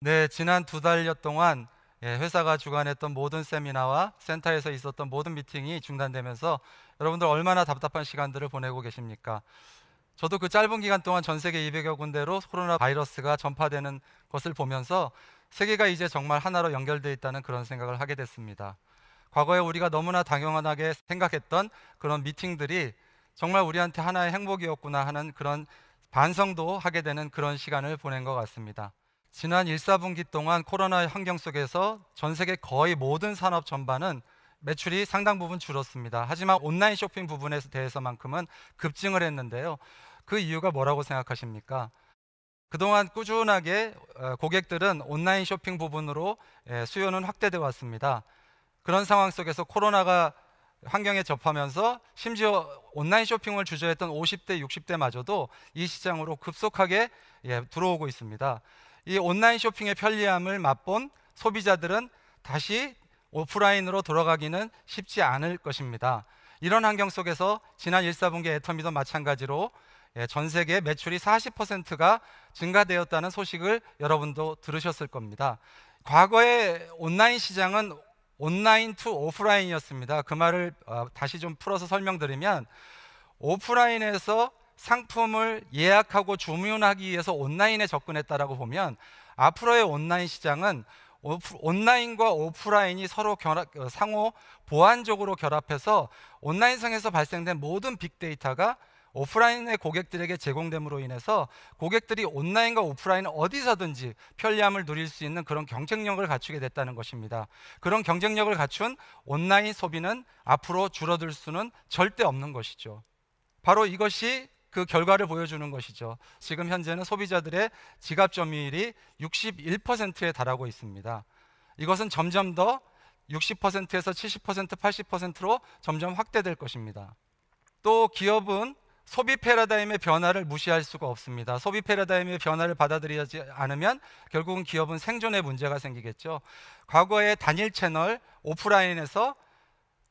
네, 지난 2달여 동안 회사가 주관했던 모든 세미나와 센터에서 있었던 모든 미팅이 중단되면서 여러분들 얼마나 답답한 시간들을 보내고 계십니까? 저도 그 짧은 기간 동안 전 세계 200여 군데로 코로나 바이러스가 전파되는 것을 보면서 세계가 이제 정말 하나로 연결되어 있다는 그런 생각을 하게 됐습니다. 과거에 우리가 너무나 당연하게 생각했던 그런 미팅들이 정말 우리한테 하나의 행복이었구나 하는 그런 반성도 하게 되는 그런 시간을 보낸 것 같습니다. 지난 1, 4분기 동안 코로나 환경 속에서 전 세계 거의 모든 산업 전반은 매출이 상당 부분 줄었습니다. 하지만 온라인 쇼핑 부분에 대해서만큼은 급증을 했는데요. 그 이유가 뭐라고 생각하십니까? 그동안 꾸준하게 고객들은 온라인 쇼핑 부분으로 수요는 확대되어 왔습니다. 그런 상황 속에서 코로나가 환경에 접하면서 심지어 온라인 쇼핑을 주저했던 50대, 60대마저도 이 시장으로 급속하게 들어오고 있습니다. 이 온라인 쇼핑의 편리함을 맛본 소비자들은 다시 오프라인으로 돌아가기는 쉽지 않을 것입니다. 이런 환경 속에서 지난 1, 4분기 애터미도 마찬가지로 전 세계 매출이 40%가 증가되었다는 소식을 여러분도 들으셨을 겁니다. 과거의 온라인 시장은 온라인 투 오프라인이었습니다. 그 말을 다시 좀 풀어서 설명드리면, 오프라인에서 상품을 예약하고 주문하기 위해서 온라인에 접근했다라고 보면, 앞으로의 온라인 시장은 온라인과 오프라인이 서로 상호 보완적으로 결합해서 온라인상에서 발생된 모든 빅데이터가 오프라인의 고객들에게 제공됨으로 인해서 고객들이 온라인과 오프라인 어디서든지 편리함을 누릴 수 있는 그런 경쟁력을 갖추게 됐다는 것입니다. 그런 경쟁력을 갖춘 온라인 소비는 앞으로 줄어들 수는 절대 없는 것이죠. 바로 이것이 그 결과를 보여주는 것이죠. 지금 현재는 소비자들의 지갑 점유율이 61%에 달하고 있습니다. 이것은 점점 더 60%에서 70%, 80%로 점점 확대될 것입니다. 또 기업은 소비 패러다임의 변화를 무시할 수가 없습니다. 소비 패러다임의 변화를 받아들이지 않으면 결국은 기업은 생존에 문제가 생기겠죠. 과거의 단일 채널 오프라인에서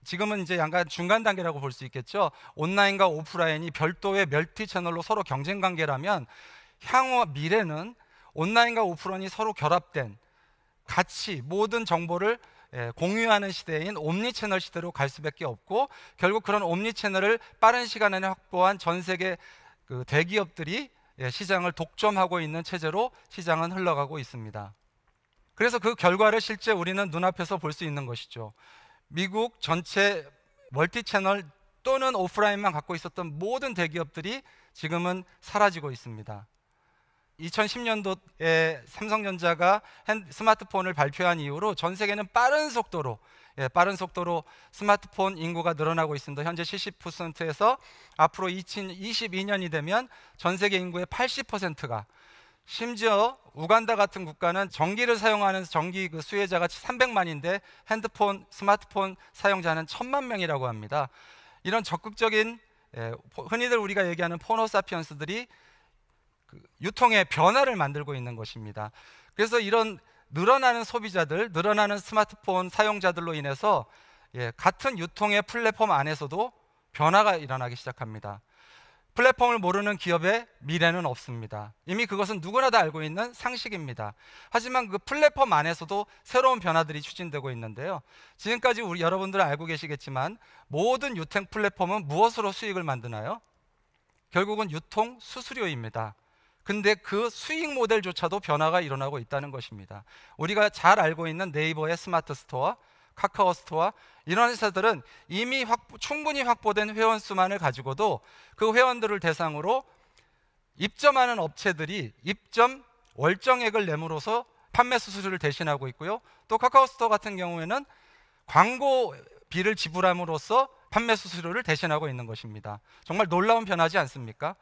지금은 이제 약간 중간 단계라고 볼 수 있겠죠. 온라인과 오프라인이 별도의 멀티 채널로 서로 경쟁 관계라면, 향후 미래는 온라인과 오프라인이 서로 결합된 같이 모든 정보를 공유하는 시대인 옴니채널 시대로 갈 수밖에 없고, 결국 그런 옴니채널을 빠른 시간 안에 확보한 전 세계 그 대기업들이 시장을 독점하고 있는 체제로 시장은 흘러가고 있습니다. 그래서 그 결과를 실제 우리는 눈앞에서 볼 수 있는 것이죠. 미국 전체 멀티채널 또는 오프라인만 갖고 있었던 모든 대기업들이 지금은 사라지고 있습니다. 2010년도에 삼성전자가 스마트폰을 발표한 이후로 전 세계는 빠른 속도로 스마트폰 인구가 늘어나고 있습니다. 현재 70%에서 앞으로 2022년이 되면 전 세계 인구의 80%가, 심지어 우간다 같은 국가는 전기를 사용하는 전기 그 수혜자가 300만인데 핸드폰, 스마트폰 사용자는 1000만 명이라고 합니다. 이런 적극적인 흔히들 우리가 얘기하는 포노사피언스들이 유통의 변화를 만들고 있는 것입니다. 그래서 이런 늘어나는 소비자들, 늘어나는 스마트폰 사용자들로 인해서 같은 유통의 플랫폼 안에서도 변화가 일어나기 시작합니다. 플랫폼을 모르는 기업의 미래는 없습니다. 이미 그것은 누구나 다 알고 있는 상식입니다. 하지만 그 플랫폼 안에서도 새로운 변화들이 추진되고 있는데요. 지금까지 여러분들은 알고 계시겠지만, 모든 유통 플랫폼은 무엇으로 수익을 만드나요? 결국은 유통 수수료입니다. 근데 그 수익 모델조차도 변화가 일어나고 있다는 것입니다. 우리가 잘 알고 있는 네이버의 스마트 스토어, 카카오 스토어, 이런 회사들은 이미 충분히 확보된 회원 수만을 가지고도 그 회원들을 대상으로 입점하는 업체들이 입점 월정액을 내므로써 판매 수수료를 대신하고 있고요. 또 카카오 스토어 같은 경우에는 광고비를 지불함으로써 판매 수수료를 대신하고 있는 것입니다. 정말 놀라운 변화지 않습니까?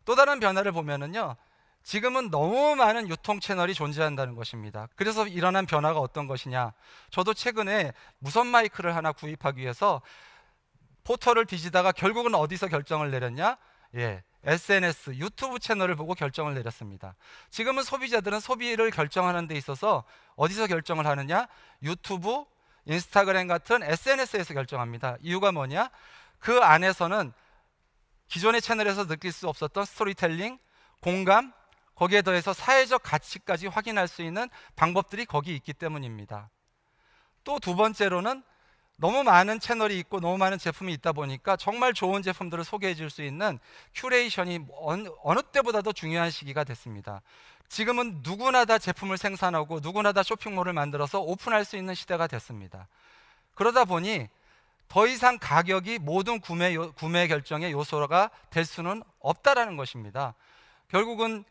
또 다른 변화를 보면은요, 지금은 너무 많은 유통 채널이 존재한다는 것입니다. 그래서 일어난 변화가 어떤 것이냐, 저도 최근에 무선 마이크를 하나 구입하기 위해서 포털을 뒤지다가 결국은 어디서 결정을 내렸냐? SNS, 유튜브 채널을 보고 결정을 내렸습니다. 지금은 소비자들은 소비를 결정하는 데 있어서 어디서 결정을 하느냐? 유튜브, 인스타그램 같은 SNS에서 결정합니다. 이유가 뭐냐? 그 안에서는 기존의 채널에서 느낄 수 없었던 스토리텔링, 공감, 거기에 더해서 사회적 가치까지 확인할 수 있는 방법들이 거기 있기 때문입니다. 또 두 번째로는 너무 많은 채널이 있고 너무 많은 제품이 있다 보니까 정말 좋은 제품들을 소개해 줄 수 있는 큐레이션이 어느 때보다도 중요한 시기가 됐습니다. 지금은 누구나 다 제품을 생산하고 누구나 다 쇼핑몰을 만들어서 오픈할 수 있는 시대가 됐습니다. 그러다 보니 더 이상 가격이 모든 구매 결정의 요소가 될 수는 없다라는 것입니다. 결국은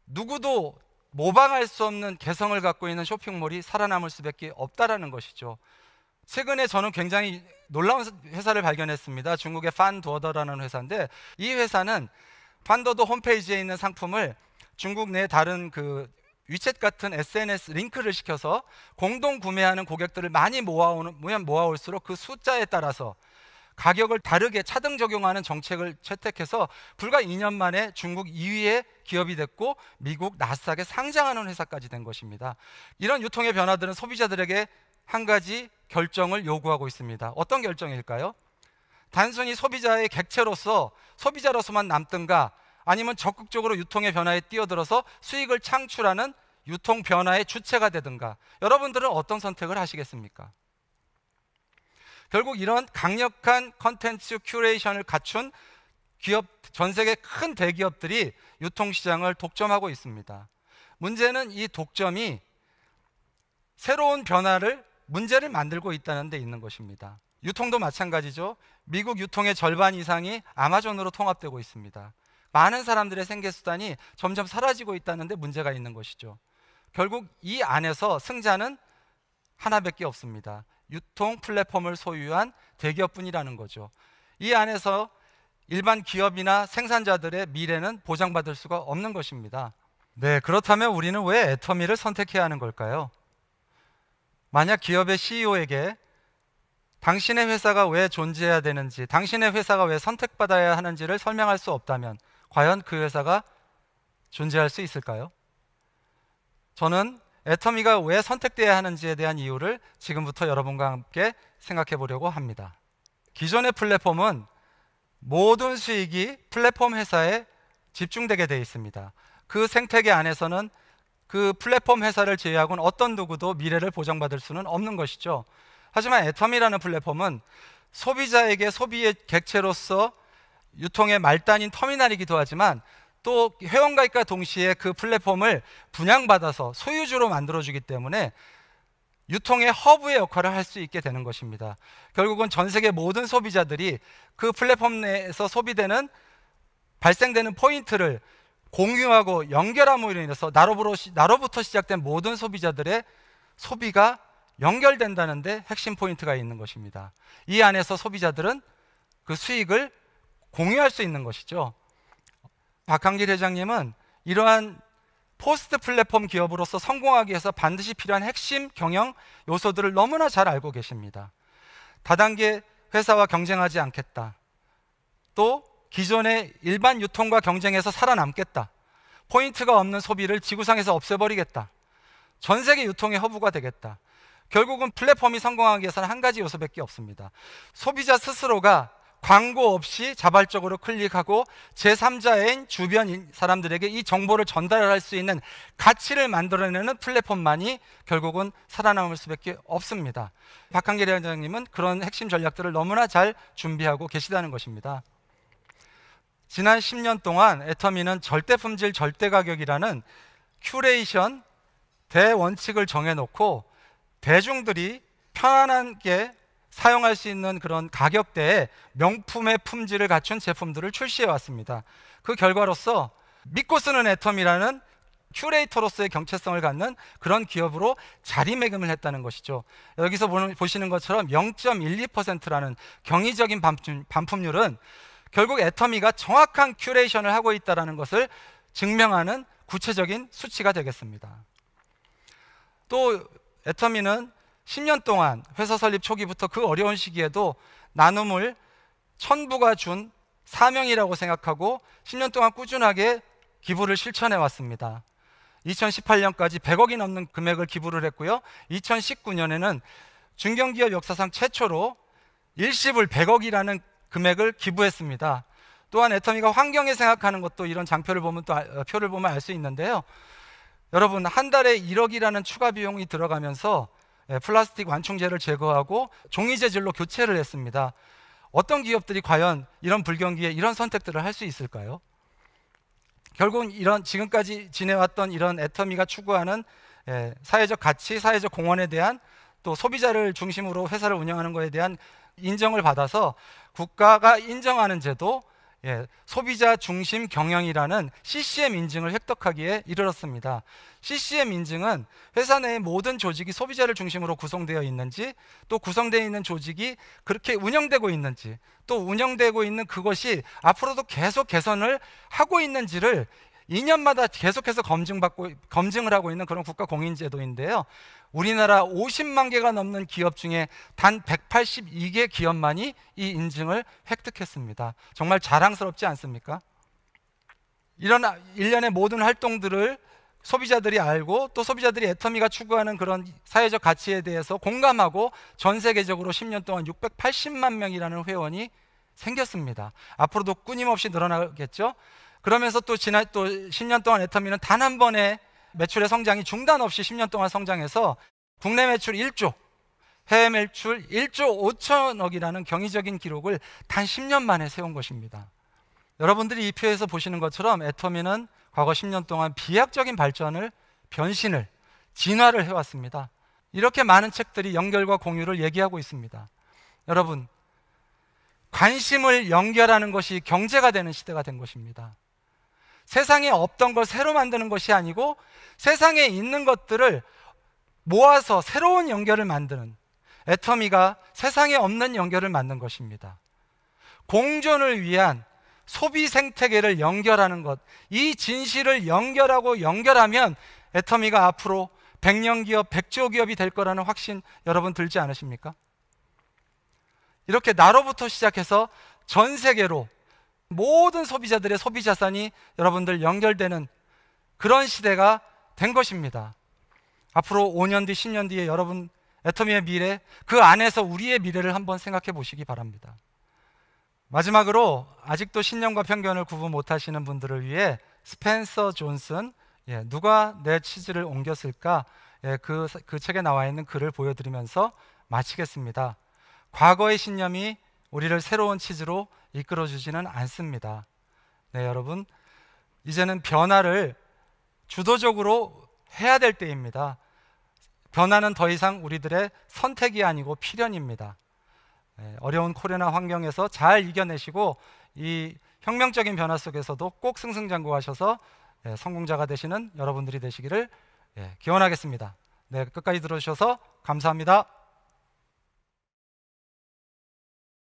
누구도 모방할 수 없는 개성을 갖고 있는 쇼핑몰이 살아남을 수밖에 없다라는 것이죠. 최근에 저는 굉장히 놀라운 회사를 발견했습니다. 중국의 판도더라는 회사인데, 이 회사는 판도더 홈페이지에 있는 상품을 중국 내 다른 위챗 같은 SNS 링크를 시켜서 공동 구매하는 고객들을 많이 모아올수록 그 숫자에 따라서 가격을 다르게 차등 적용하는 정책을 채택해서 불과 2년 만에 중국 2위의 기업이 됐고 미국 나스닥에 상장하는 회사까지 된 것입니다. 이런 유통의 변화들은 소비자들에게 한 가지 결정을 요구하고 있습니다. 어떤 결정일까요? 단순히 소비자의 객체로서 소비자로서만 남든가, 아니면 적극적으로 유통의 변화에 뛰어들어서 수익을 창출하는 유통 변화의 주체가 되든가, 여러분들은 어떤 선택을 하시겠습니까? 결국 이런 강력한 컨텐츠 큐레이션을 갖춘 기업, 전 세계 큰 대기업들이 유통시장을 독점하고 있습니다. 문제는 이 독점이 새로운 문제를 만들고 있다는 데 있는 것입니다. 유통도 마찬가지죠. 미국 유통의 절반 이상이 아마존으로 통합되고 있습니다. 많은 사람들의 생계수단이 점점 사라지고 있다는 데 문제가 있는 것이죠. 결국 이 안에서 승자는 하나밖에 없습니다. 유통 플랫폼을 소유한 대기업뿐이라는 거죠. 이 안에서 일반 기업이나 생산자들의 미래는 보장받을 수가 없는 것입니다. 네, 그렇다면 우리는 왜 애터미를 선택해야 하는 걸까요? 만약 기업의 CEO에게 당신의 회사가 왜 존재해야 되는지, 당신의 회사가 왜 선택받아야 하는지를 설명할 수 없다면 과연 그 회사가 존재할 수 있을까요? 저는 애터미가 왜 선택돼야 하는지에 대한 이유를 지금부터 여러분과 함께 생각해 보려고 합니다. 기존의 플랫폼은 모든 수익이 플랫폼 회사에 집중되게 되어 있습니다. 그 생태계 안에서는 그 플랫폼 회사를 제외하고는 어떤 누구도 미래를 보장받을 수는 없는 것이죠. 하지만 애터미라는 플랫폼은 소비자에게 소비의 객체로서 유통의 말단인 터미널이기도 하지만 또 회원가입과 동시에 그 플랫폼을 분양받아서 소유주로 만들어주기 때문에 유통의 허브의 역할을 할 수 있게 되는 것입니다. 결국은 전 세계 모든 소비자들이 그 플랫폼 내에서 발생되는 포인트를 공유하고 연결함으로 인해서 나로부터 시작된 모든 소비자들의 소비가 연결된다는 데 핵심 포인트가 있는 것입니다. 이 안에서 소비자들은 그 수익을 공유할 수 있는 것이죠. 박한길 회장님은 이러한 포스트 플랫폼 기업으로서 성공하기 위해서 반드시 필요한 핵심 경영 요소들을 너무나 잘 알고 계십니다. 다단계 회사와 경쟁하지 않겠다. 또 기존의 일반 유통과 경쟁해서 살아남겠다. 포인트가 없는 소비를 지구상에서 없애버리겠다. 전 세계 유통의 허브가 되겠다. 결국은 플랫폼이 성공하기 위해서는 한 가지 요소밖에 없습니다. 소비자 스스로가 광고 없이 자발적으로 클릭하고 제3자인 주변 사람들에게 이 정보를 전달할 수 있는 가치를 만들어내는 플랫폼만이 결국은 살아남을 수밖에 없습니다. 박한길 회장님은 그런 핵심 전략들을 너무나 잘 준비하고 계시다는 것입니다. 지난 10년 동안 애터미는 절대품질 절대가격이라는 큐레이션 대원칙을 정해놓고 대중들이 편안하게 사용할 수 있는 그런 가격대에 명품의 품질을 갖춘 제품들을 출시해 왔습니다. 그 결과로서 믿고 쓰는 애터미라는 큐레이터로서의 경채성을 갖는 그런 기업으로 자리매김을 했다는 것이죠. 여기서 보시는 것처럼 0.12%라는 경이적인 반품률은 결국 애터미가 정확한 큐레이션을 하고 있다는 것을 증명하는 구체적인 수치가 되겠습니다. 또 애터미는 10년 동안 회사 설립 초기부터 그 어려운 시기에도 나눔을 천부가 준 사명이라고 생각하고 10년 동안 꾸준하게 기부를 실천해 왔습니다. 2018년까지 100억이 넘는 금액을 기부를 했고요. 2019년에는 중견기업 역사상 최초로 일시불 100억이라는 금액을 기부했습니다. 또한 애터미가 환경에 생각하는 것도 이런 장표를 보면 표를 보면 알 수 있는데요. 여러분, 한 달에 1억이라는 추가 비용이 들어가면서 플라스틱 완충제를 제거하고 종이 재질로 교체를 했습니다. 어떤 기업들이 과연 이런 불경기에 이런 선택들을 할 수 있을까요? 결국은 이런 지금까지 지내왔던 이런 애터미가 추구하는 사회적 가치, 사회적 공헌에 대한, 또 소비자를 중심으로 회사를 운영하는 것에 대한 인정을 받아서 국가가 인정하는 제도, 소비자 중심 경영이라는 CCM 인증을 획득하기에 이르렀습니다. CCM 인증은 회사 내의 모든 조직이 소비자를 중심으로 구성되어 있는지, 또 구성되어 있는 조직이 그렇게 운영되고 있는지, 또 운영되고 있는 그것이 앞으로도 계속 개선을 하고 있는지를 2년마다 계속해서 검증을 하고 있는 그런 국가 공인제도인데요. 우리나라 50만 개가 넘는 기업 중에 단 182개 기업만이 이 인증을 획득했습니다. 정말 자랑스럽지 않습니까? 이런 일련의 모든 활동들을 소비자들이 알고, 또 소비자들이 애터미가 추구하는 그런 사회적 가치에 대해서 공감하고 전 세계적으로 10년 동안 680만 명이라는 회원이 생겼습니다. 앞으로도 끊임없이 늘어나겠죠. 그러면서 또 10년 동안 애터미는 단 한 번의 매출의 성장이 중단 없이 10년 동안 성장해서 국내 매출 1조, 해외 매출 1조 5천억이라는 경이적인 기록을 단 10년 만에 세운 것입니다. 여러분들이 이 표에서 보시는 것처럼 애터미는 과거 10년 동안 비약적인 발전을, 변신을, 진화를 해왔습니다. 이렇게 많은 책들이 연결과 공유를 얘기하고 있습니다. 여러분, 관심을 연결하는 것이 경제가 되는 시대가 된 것입니다. 세상에 없던 걸 새로 만드는 것이 아니고 세상에 있는 것들을 모아서 새로운 연결을 만드는, 애터미가 세상에 없는 연결을 만든 것입니다. 공존을 위한 소비 생태계를 연결하는 것, 이 진실을 연결하면 애터미가 앞으로 100년 기업, 100조 기업이 될 거라는 확신 여러분 들지 않으십니까? 이렇게 나로부터 시작해서 전 세계로 모든 소비자들의 소비 자산이 여러분들 연결되는 그런 시대가 된 것입니다. 앞으로 5년 뒤, 10년 뒤에 여러분 애터미의 미래, 그 안에서 우리의 미래를 한번 생각해 보시기 바랍니다. 마지막으로 아직도 신념과 편견을 구분 못하시는 분들을 위해 스펜서 존슨, 누가 내 치즈를 옮겼을까? 그 책에 나와 있는 글을 보여드리면서 마치겠습니다. 과거의 신념이 우리를 새로운 치즈로 이끌어주지는 않습니다. 네, 여러분, 이제는 변화를 주도적으로 해야 될 때입니다. 변화는 더 이상 우리들의 선택이 아니고 필연입니다. 어려운 코로나 환경에서 잘 이겨내시고 이 혁명적인 변화 속에서도 꼭 승승장구하셔서 성공자가 되시는 여러분들이 되시기를 기원하겠습니다. 네, 끝까지 들어주셔서 감사합니다.